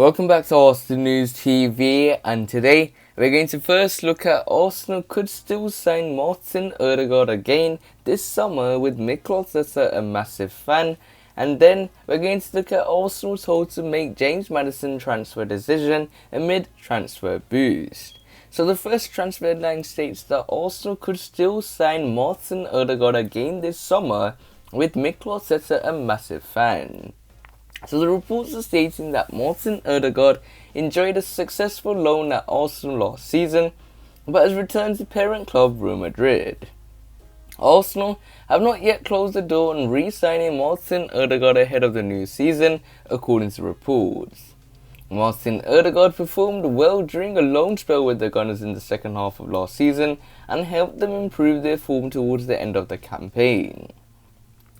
Welcome back to Arsenal News TV, and today we're going to first look at Arsenal could still sign Martin Odegaard again this summer with Mikel Arteta a massive fan, and then we're going to look at Arsenal told to make James Maddison transfer decision amid transfer boost. So the first transfer line states that Arsenal could still sign Martin Odegaard again this summer with Mikel Arteta a massive fan. So the reports are stating that Martin Odegaard enjoyed a successful loan at Arsenal last season, but has returned to parent club Real Madrid. Arsenal have not yet closed the door on re-signing Martin Odegaard ahead of the new season, according to reports. Martin Odegaard performed well during a loan spell with the Gunners in the second half of last season and helped them improve their form towards the end of the campaign.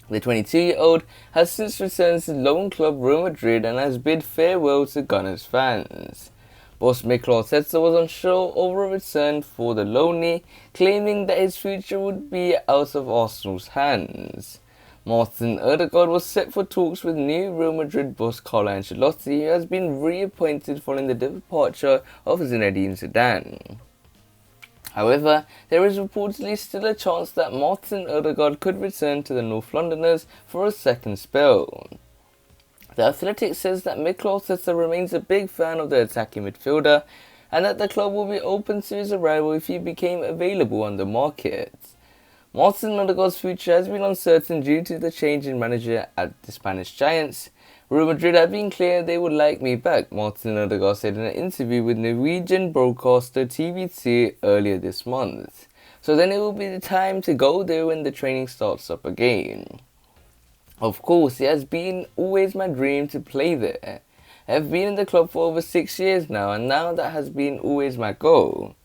The 22-year-old has since returned to loan club Real Madrid and has bid farewell to Gunners fans. Boss Mikel Arteta was unsure over a return for the loanee, claiming that his future would be out of Arsenal's hands. Martin Odegaard was set for talks with new Real Madrid boss Carlo Ancelotti, who has been reappointed following the departure of Zinedine Zidane. However, there is reportedly still a chance that Martin Odegaard could return to the North Londoners for a second spell. The Athletic says that Mikel Arteta remains a big fan of the attacking midfielder and that the club will be open to his arrival if he became available on the market. Martin Odegaard's future has been uncertain due to the change in manager at the Spanish Giants. Real Madrid have been clear they would like me back, Martin Odegaard said in an interview with Norwegian broadcaster TV2 earlier this month. So then it will be the time to go there when the training starts up again. Of course, it has been always my dream to play there. I have been in the club for over 6 years now, and now that has been always my goal.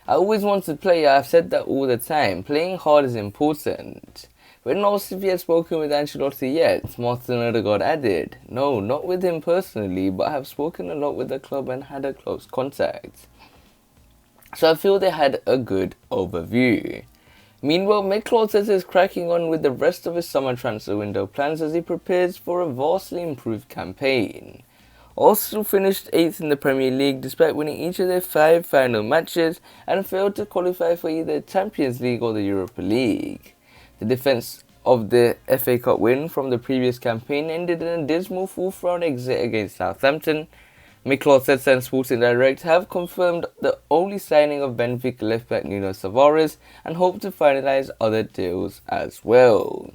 I always want to play, I've said that all the time. Playing hard is important. When asked if he had spoken with Ancelotti yet, Martin Odegaard added, "No, not with him personally, but I have spoken a lot with the club and had a close contact." So I feel they had a good overview. Meanwhile, Mikel Arteta is cracking on with the rest of his summer transfer window plans as he prepares for a vastly improved campaign. Arsenal finished 8th in the Premier League despite winning each of their 5 final matches and failed to qualify for either the Champions League or the Europa League. The defence of the FA Cup win from the previous campaign ended in a dismal 4th round exit against Southampton. Mikel Arteta and Sporting Director have confirmed the only signing of Benfica left-back Nuno Tavares and hope to finalise other deals as well.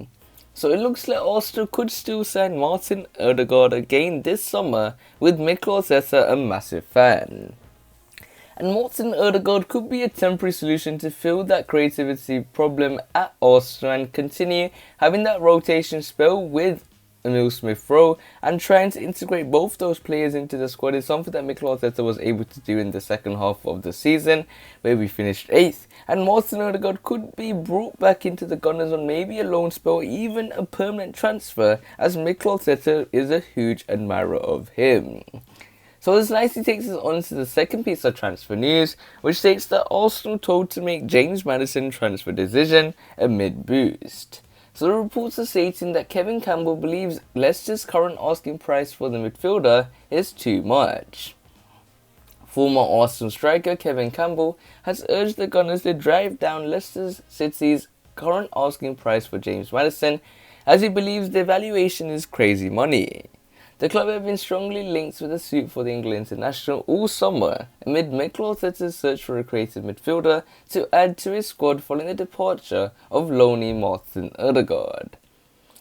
So it looks like Arsenal could still sign Martin Odegaard again this summer with Mikel Arteta a massive fan. And Martin Odegaard could be a temporary solution to fill that creativity problem at Arsenal and continue having that rotation spell with Emile Smith-Rowe, and trying to integrate both those players into the squad is something that Mikel Arteta was able to do in the second half of the season, where we finished 8th, and Martin Odegaard could be brought back into the Gunners on maybe a loan spell or even a permanent transfer, as Mikel Arteta is a huge admirer of him. So this nicely takes us on to the second piece of transfer news, which states that Arsenal told to make James Maddison transfer decision amid boost. So the reports are stating that Kevin Campbell believes Leicester's current asking price for the midfielder is too much. Former Arsenal striker Kevin Campbell has urged the Gunners to drive down Leicester City's current asking price for James Maddison, as he believes the valuation is crazy money. The club have been strongly linked with a suit for the England international all summer, amid Mikel Arteta's search for a creative midfielder to add to his squad following the departure of loanee Martin Odegaard.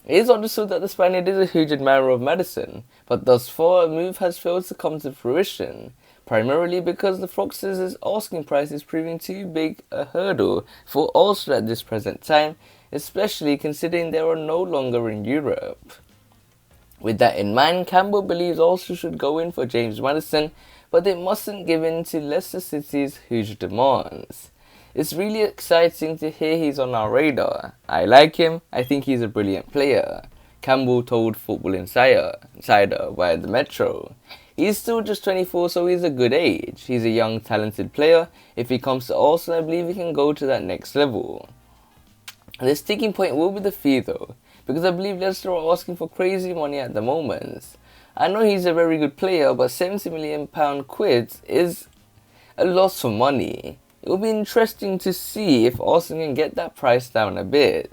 It is understood that the Spaniard is a huge admirer of Maddison, but thus far a move has failed to come to fruition, primarily because the Foxes' asking price is proving too big a hurdle for Arsenal at this present time, especially considering they are no longer in Europe. With that in mind, Campbell believes Arsenal should go in for James Maddison, but they mustn't give in to Leicester City's huge demands. It's really exciting to hear he's on our radar. I like him, I think he's a brilliant player, Campbell told Football Insider via the Metro. He's still just 24, so he's a good age. He's a young, talented player. If he comes to Arsenal, I believe he can go to that next level. The sticking point will be the fee though, because I believe Leicester are asking for crazy money at the moment. I know he's a very good player, but £70 million is a lot of money. It will be interesting to see if Arsenal can get that price down a bit.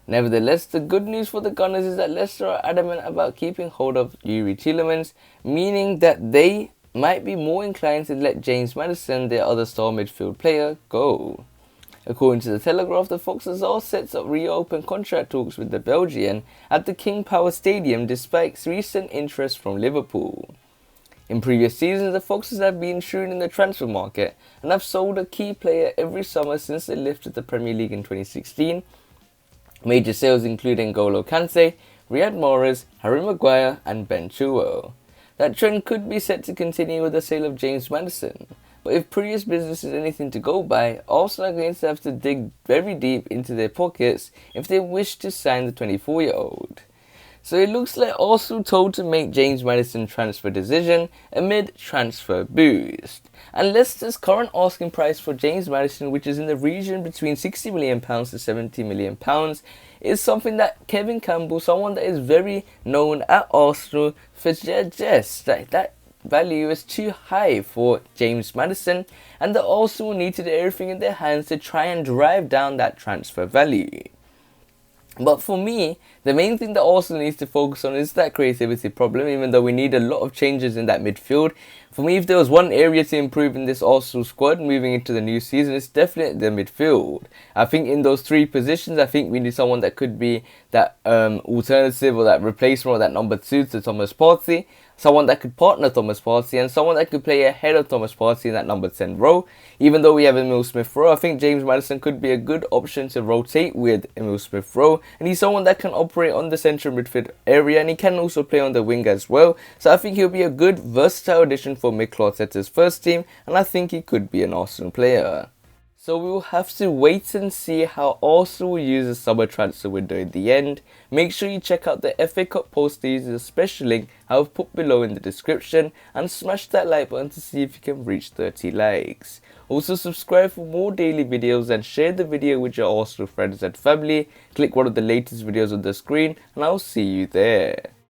Nevertheless, the good news for the Gunners is that Leicester are adamant about keeping hold of Youri Tielemans, meaning that they might be more inclined to let James Maddison, their other star midfield player, go. According to the Telegraph, the Foxes are set to reopen contract talks with the Belgian at the King Power Stadium despite recent interest from Liverpool. In previous seasons, the Foxes have been shrewd in the transfer market and have sold a key player every summer since they lifted the Premier League in 2016. Major sales include N'Golo Kante, Riyad Mahrez, Harry Maguire and Ben Chilwell. That trend could be set to continue with the sale of James Maddison. But if previous business is anything to go by, Arsenal are going to have to dig very deep into their pockets if they wish to sign the 24-year-old. So it looks like Arsenal told to make James Maddison transfer decision amid transfer boost. And Leicester's current asking price for James Maddison, which is in the region between £60 million to £70 million, is something that Kevin Campbell, someone that is very known at Arsenal, suggests that value is too high for James Maddison, and that Arsenal need to do everything in their hands to try and drive down that transfer value. But for me, the main thing that Arsenal needs to focus on is that creativity problem, even though we need a lot of changes in that midfield. For me, if there was one area to improve in this Arsenal squad moving into the new season, it's definitely the midfield. I think in those three positions, I think we need someone that could be that alternative or that replacement or that number 2 to Thomas Partey. Someone that could partner Thomas Partey and someone that could play ahead of Thomas Partey in that number 10 role. Even though we have Emil Smith-Rowe, I think James Maddison could be a good option to rotate with Emil Smith-Rowe. And he's someone that can operate on the central midfield area and he can also play on the wing as well. So I think he'll be a good versatile addition for Mikel Arteta's first team, and I think he could be an Arsenal player. So we will have to wait and see how Arsenal will use the summer transfer window in the end. Make sure you check out the FA Cup posters, the special link I have put below in the description, and smash that like button to see if you can reach 30 likes. Also subscribe for more daily videos and share the video with your Arsenal friends and family. Click one of the latest videos on the screen and I'll see you there.